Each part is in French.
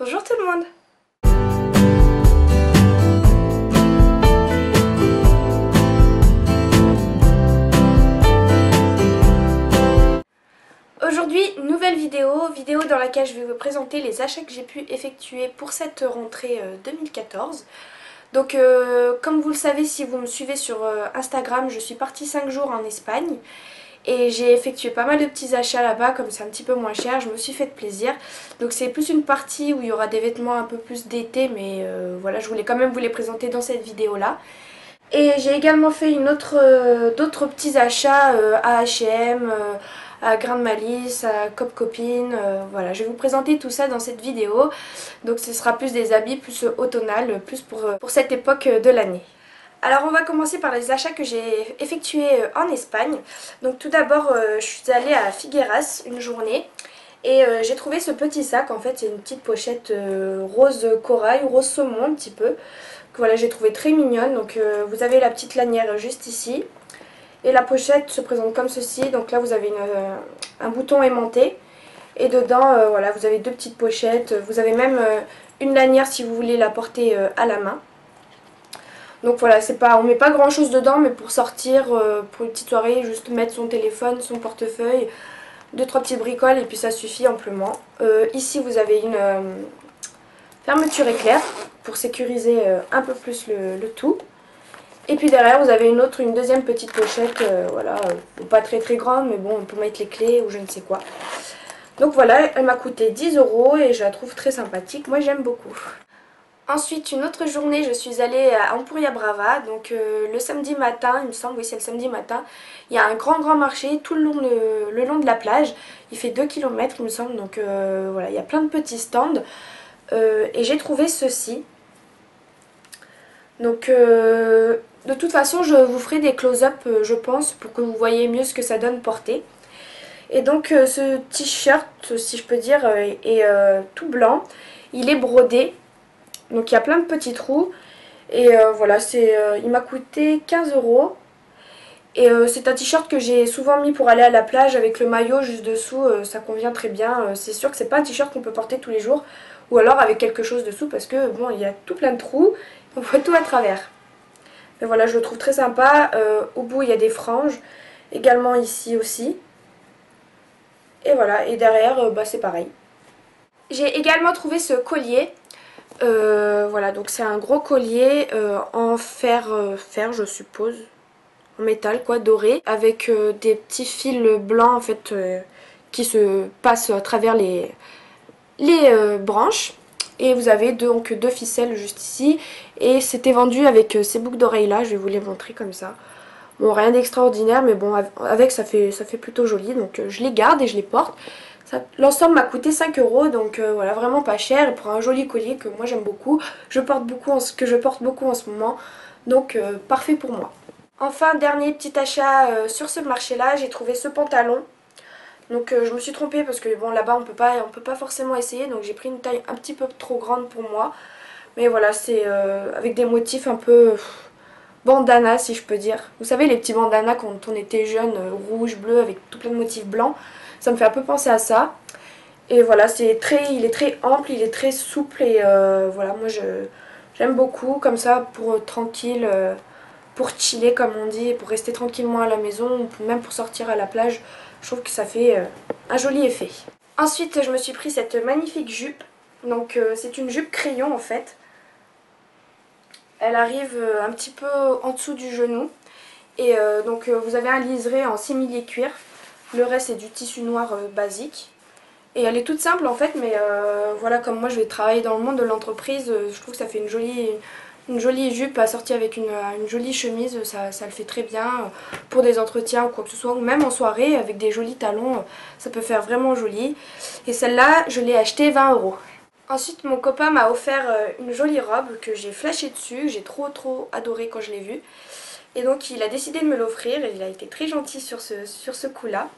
Bonjour tout le monde. Aujourd'hui, nouvelle vidéo dans laquelle je vais vous présenter les achats que j'ai pu effectuer pour cette rentrée 2014. Donc comme vous le savez si vous me suivez sur Instagram, je suis partie 5 jours en Espagne. Et j'ai effectué pas mal de petits achats là-bas, comme c'est un petit peu moins cher, je me suis fait plaisir. Donc c'est plus une partie où il y aura des vêtements un peu plus d'été, mais voilà, je voulais quand même vous les présenter dans cette vidéo-là. Et j'ai également fait d'autres petits achats à H&M, à Grain de Malice, à Cop Copine, voilà. Je vais vous présenter tout ça dans cette vidéo. Donc ce sera plus des habits plus automnal, plus pour cette époque de l'année. Alors on va commencer par les achats que j'ai effectués en Espagne. Donc tout d'abord je suis allée à Figueras une journée et j'ai trouvé ce petit sac. En fait c'est une petite pochette rose corail, rose saumon un petit peu. Voilà, j'ai trouvé très mignonne. Donc vous avez la petite lanière juste ici. Et la pochette se présente comme ceci. Donc là vous avez un bouton aimanté. Et dedans voilà, vous avez deux petites pochettes. Vous avez même une lanière si vous voulez la porter à la main. Donc voilà, on met pas grand chose dedans, mais pour sortir, pour une petite soirée, juste mettre son téléphone, son portefeuille, 2-3 petites bricoles et puis ça suffit amplement. Ici vous avez une fermeture éclair pour sécuriser un peu plus le tout. Et puis derrière vous avez une deuxième petite pochette, voilà, pas très grande, mais bon, on peut mettre les clés ou je ne sais quoi. Donc voilà, elle m'a coûté 10 € et je la trouve très sympathique, moi j'aime beaucoup. Ensuite, une autre journée, je suis allée à Ampuria Brava, donc le samedi matin, il me semble, oui c'est le samedi matin, il y a un grand marché tout le long de la plage, il fait 2 km il me semble, donc voilà, il y a plein de petits stands, et j'ai trouvé ceci. Donc de toute façon, je vous ferai des close-up, je pense, pour que vous voyez mieux ce que ça donne porter. Et donc ce t-shirt, si je peux dire, est tout blanc, il est brodé. Donc il y a plein de petits trous et voilà, il m'a coûté 15 €. Et c'est un t-shirt que j'ai souvent mis pour aller à la plage avec le maillot juste dessous, ça convient très bien. C'est sûr que c'est pas un t-shirt qu'on peut porter tous les jours ou alors avec quelque chose dessous parce que bon, il y a tout plein de trous, on voit tout à travers. Mais voilà, je le trouve très sympa. Au bout il y a des franges, également ici aussi. Et voilà, et derrière bah, c'est pareil. J'ai également trouvé ce collier. Voilà, donc c'est un gros collier en fer, je suppose, en métal quoi, doré, avec des petits fils blancs en fait qui se passent à travers les branches. Et vous avez donc deux ficelles juste ici. Et c'était vendu avec ces boucles d'oreilles là, je vais vous les montrer comme ça. Bon, rien d'extraordinaire, mais bon, avec ça fait plutôt joli, donc je les garde et je les porte. L'ensemble m'a coûté 5 €, donc voilà, vraiment pas cher. Et pour un joli collier que moi j'aime beaucoup, je porte beaucoup en ce moment, donc parfait pour moi. Enfin, dernier petit achat sur ce marché-là, j'ai trouvé ce pantalon. Donc je me suis trompée parce que bon là-bas on peut pas forcément essayer, donc j'ai pris une taille un petit peu trop grande pour moi. Mais voilà, c'est avec des motifs un peu bandana si je peux dire. Vous savez les petits bandanas quand on était jeune, rouge, bleu, avec tout plein de motifs blancs. Ça me fait un peu penser à ça. Et voilà, il est très ample, il est très souple et voilà, moi j'aime beaucoup comme ça pour tranquille, pour chiller comme on dit, pour rester tranquillement à la maison, ou même pour sortir à la plage. Je trouve que ça fait un joli effet. Ensuite, je me suis pris cette magnifique jupe. Donc c'est une jupe crayon en fait. Elle arrive un petit peu en dessous du genou. Et donc vous avez un liseré en simili cuir. Le reste c'est du tissu noir basique. Et elle est toute simple en fait, mais voilà, comme moi je vais travailler dans le monde de l'entreprise, je trouve que ça fait une jolie jupe assortie avec une jolie chemise, ça le fait très bien pour des entretiens ou quoi que ce soit, ou même en soirée avec des jolis talons, ça peut faire vraiment joli. Et celle-là, je l'ai achetée 20 €. Ensuite, mon copain m'a offert une jolie robe que j'ai flashé dessus, que j'ai trop adoré quand je l'ai vue. Et donc il a décidé de me l'offrir et il a été très gentil sur ce coup-là.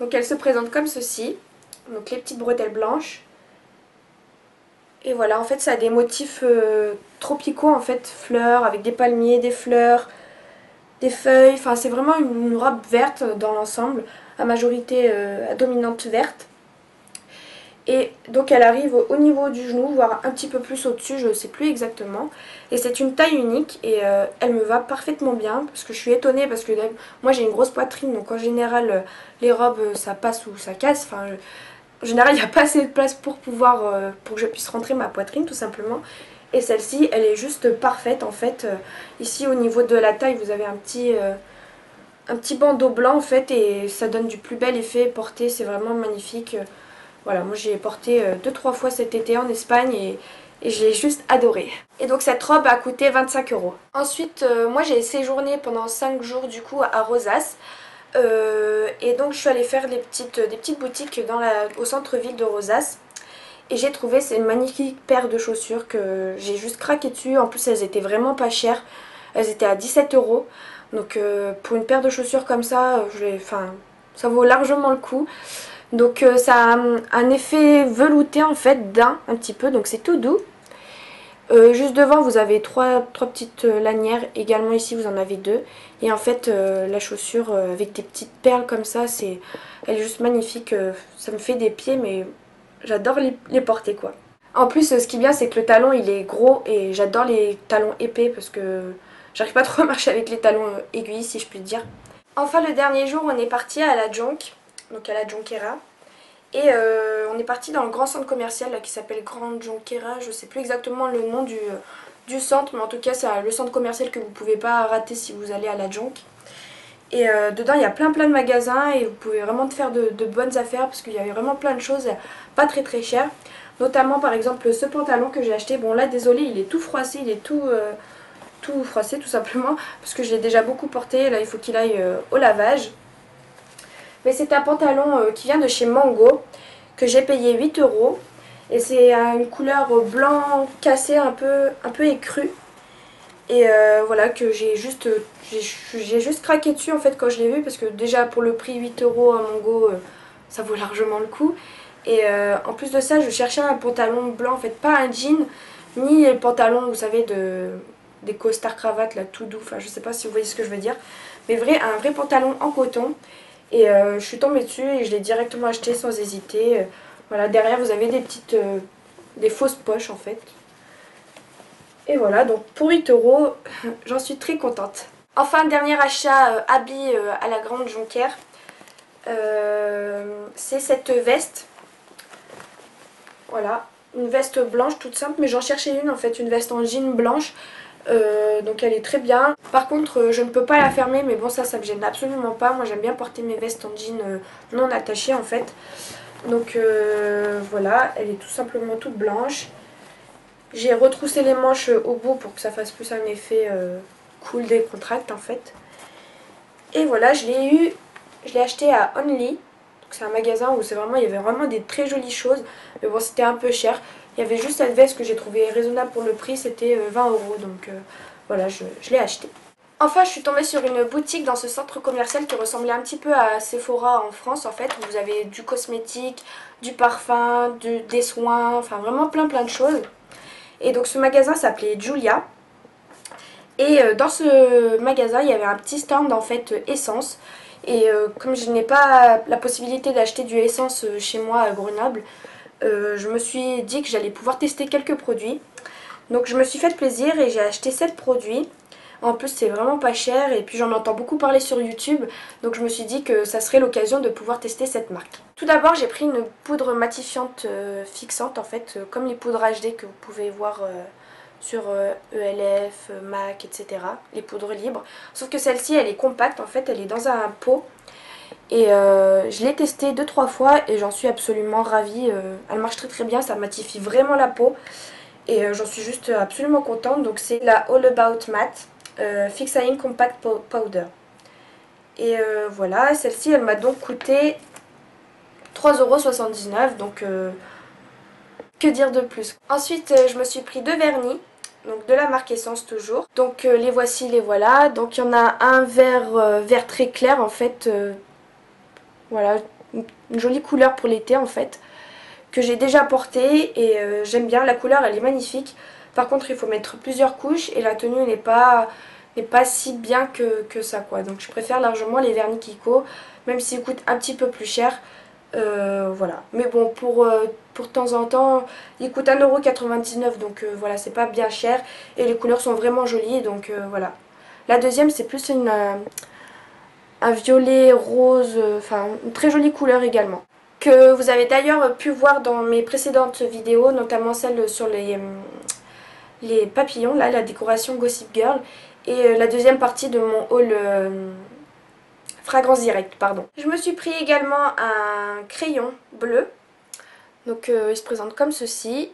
Donc elle se présente comme ceci. Donc les petites bretelles blanches. Et voilà, en fait ça a des motifs tropicaux en fait, fleurs avec des palmiers, des fleurs, des feuilles. Enfin c'est vraiment une robe verte dans l'ensemble, à majorité à dominante verte. Et donc elle arrive au niveau du genou, voire un petit peu plus au-dessus, je ne sais plus exactement. Et c'est une taille unique et elle me va parfaitement bien parce que je suis étonnée parce que moi j'ai une grosse poitrine, donc en général les robes ça passe ou ça casse. Enfin, en général il n'y a pas assez de place pour pouvoir pour que je puisse rentrer ma poitrine tout simplement. Et celle-ci elle est juste parfaite en fait. Ici au niveau de la taille vous avez un petit bandeau blanc en fait et ça donne du plus bel effet porté, c'est vraiment magnifique. Voilà, moi j'ai porté 2-3 fois cet été en Espagne et j'ai juste adoré. Et donc cette robe a coûté 25 euros. Ensuite, moi j'ai séjourné pendant 5 jours du coup à Rosas. Et donc je suis allée faire des petites boutiques au centre-ville de Rosas. Et j'ai trouvé c'est une magnifique paire de chaussures que j'ai juste craqué dessus. En plus elles étaient vraiment pas chères. Elles étaient à 17 euros. Donc pour une paire de chaussures comme ça, ça vaut largement le coup. Donc ça a un effet velouté en fait, un petit peu, donc c'est tout doux. Juste devant vous avez trois petites lanières, également ici vous en avez deux. Et en fait la chaussure avec des petites perles comme ça, elle est juste magnifique. Ça me fait des pieds mais j'adore les porter quoi. En plus ce qui est bien c'est que le talon il est gros et j'adore les talons épais parce que j'arrive pas trop à marcher avec les talons aiguilles si je puis dire. Enfin le dernier jour on est parti à la Jonk, donc à la Jonquera. Et on est parti dans le grand centre commercial là, qui s'appelle Grand Jonquera. Je sais plus exactement le nom du centre, mais en tout cas c'est le centre commercial que vous pouvez pas rater si vous allez à la Jonk. Et dedans il y a plein de magasins et vous pouvez vraiment faire de bonnes affaires parce qu'il y avait vraiment plein de choses pas très chères. Notamment par exemple ce pantalon que j'ai acheté. Bon là désolé il est tout froissé, il est tout froissé tout simplement parce que je l'ai déjà beaucoup porté. Là il faut qu'il aille au lavage. Mais c'est un pantalon qui vient de chez Mango, que j'ai payé 8 euros. Et c'est une couleur blanc cassé, un peu écru. Et voilà, que j'ai juste craqué dessus en fait quand je l'ai vu. Parce que déjà pour le prix 8 euros à Mango, ça vaut largement le coup. Et en plus de ça, je cherchais un pantalon blanc, en fait pas un jean, ni le pantalon, vous savez, des costards cravates là tout doux. Enfin je sais pas si vous voyez ce que je veux dire. Mais un vrai pantalon en coton. Et je suis tombée dessus et je l'ai directement acheté sans hésiter. Voilà, derrière vous avez des fausses poches en fait. Et voilà, donc pour 8 euros, j'en suis très contente. Enfin, dernier achat habit à la Grande Jonquière. C'est cette veste. Voilà, une veste blanche toute simple, mais j'en cherchais une en fait, une veste en jean blanche. Donc elle est très bien. Par contre je ne peux pas la fermer, mais bon ça me gêne absolument pas. Moi j'aime bien porter mes vestes en jean non attachées en fait. Donc voilà, elle est tout simplement toute blanche. J'ai retroussé les manches au bout pour que ça fasse plus un effet cool décontracte en fait. Et voilà, je l'ai acheté à Only. C'est un magasin où il y avait vraiment des très jolies choses. Mais bon c'était un peu cher. Il y avait juste cette veste que j'ai trouvée raisonnable pour le prix, c'était 20 euros. Donc voilà, je l'ai acheté. Enfin, je suis tombée sur une boutique dans ce centre commercial qui ressemblait un petit peu à Sephora en France en fait. Où vous avez du cosmétique, du parfum, des soins, enfin vraiment plein de choses. Et donc ce magasin s'appelait Julia. Et dans ce magasin, il y avait un petit stand en fait essence. Et comme je n'ai pas la possibilité d'acheter du essence chez moi à Grenoble, je me suis dit que j'allais pouvoir tester quelques produits. Donc je me suis fait plaisir et j'ai acheté 7 produits. En plus c'est vraiment pas cher et puis j'en entends beaucoup parler sur YouTube. Donc je me suis dit que ça serait l'occasion de pouvoir tester cette marque. Tout d'abord j'ai pris une poudre matifiante fixante en fait, comme les poudres HD que vous pouvez voir sur ELF, MAC, etc. Les poudres libres. Sauf que celle-ci elle est compacte en fait, elle est dans un pot. Et je l'ai testée 2-3 fois et j'en suis absolument ravie. Elle marche très bien, ça matifie vraiment la peau. Et j'en suis juste absolument contente. Donc c'est la All About Matte Fixing Compact Powder. Et voilà, celle-ci elle m'a donc coûté 3,79 €. Donc que dire de plus. Ensuite je me suis pris 2 vernis. Donc de la marque Essence toujours. Donc les voici, les voilà. Donc il y en a un vert très clair en fait. Voilà, une jolie couleur pour l'été en fait. Que j'ai déjà porté et j'aime bien. La couleur elle est magnifique. Par contre il faut mettre plusieurs couches et la tenue n'est pas si bien que ça quoi. Donc je préfère largement les vernis Kiko. Même s'ils coûtent un petit peu plus cher. Voilà. Mais bon, pour de temps en temps, il coûte 1,99 € donc voilà, c'est pas bien cher. Et les couleurs sont vraiment jolies, donc voilà. La deuxième, c'est plus un violet rose, enfin une très jolie couleur également. Que vous avez d'ailleurs pu voir dans mes précédentes vidéos, notamment celle sur les papillons, là, la décoration Gossip Girl. Et la deuxième partie de mon haul Fragrance Direct, pardon. Je me suis pris également un crayon bleu. Donc il se présente comme ceci.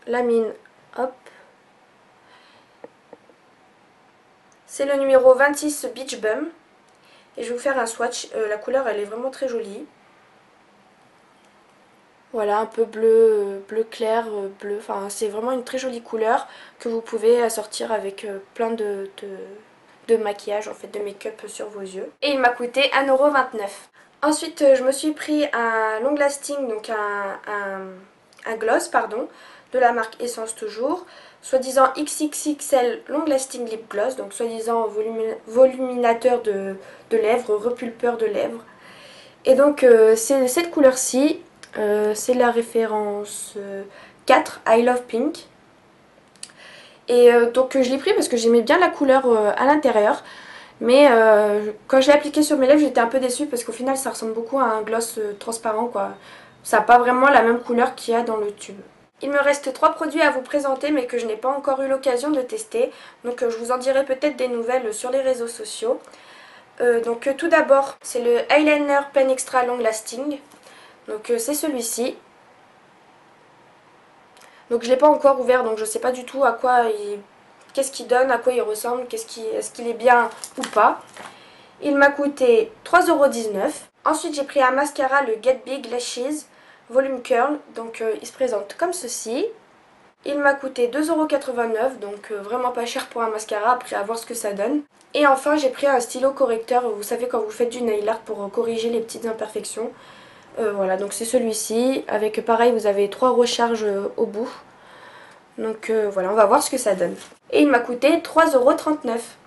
La mine, hop. C'est le numéro 26 Beach Bum. Et je vais vous faire un swatch. La couleur, elle est vraiment très jolie. Voilà, un peu bleu, bleu clair, bleu. Enfin, c'est vraiment une très jolie couleur que vous pouvez assortir avec plein de maquillage, en fait, de make-up sur vos yeux. Et il m'a coûté 1,29 €. Ensuite, je me suis pris un long lasting, donc un gloss, pardon, de la marque Essence toujours, soi-disant XXXL long lasting lip gloss, donc soi-disant voluminateur de lèvres, repulpeur de lèvres. Et donc, c'est cette couleur-ci, c'est la référence 4, I Love Pink. Et donc, je l'ai pris parce que j'aimais bien la couleur à l'intérieur. Mais quand je l'ai appliqué sur mes lèvres, j'étais un peu déçue parce qu'au final ça ressemble beaucoup à un gloss transparent quoi. Ça n'a pas vraiment la même couleur qu'il y a dans le tube. Il me reste 3 produits à vous présenter mais que je n'ai pas encore eu l'occasion de tester. Donc je vous en dirai peut-être des nouvelles sur les réseaux sociaux. Donc tout d'abord c'est le Eyeliner Pen Extra Long Lasting. Donc c'est celui-ci. Donc je ne l'ai pas encore ouvert donc je ne sais pas du tout à quoi il... Qu'est-ce qu'il donne, à quoi il ressemble, est-ce qu'il est bien ou pas. Il m'a coûté 3,19 €. Ensuite j'ai pris un mascara, le Get Big Lashes Volume Curl. Donc il se présente comme ceci. Il m'a coûté 2,89 €, donc vraiment pas cher pour un mascara, après à voir ce que ça donne. Et enfin j'ai pris un stylo correcteur, vous savez quand vous faites du nail art pour corriger les petites imperfections. Voilà, donc c'est celui-ci, avec pareil vous avez 3 recharges au bout. Donc voilà, on va voir ce que ça donne. Et il m'a coûté 3,39 €.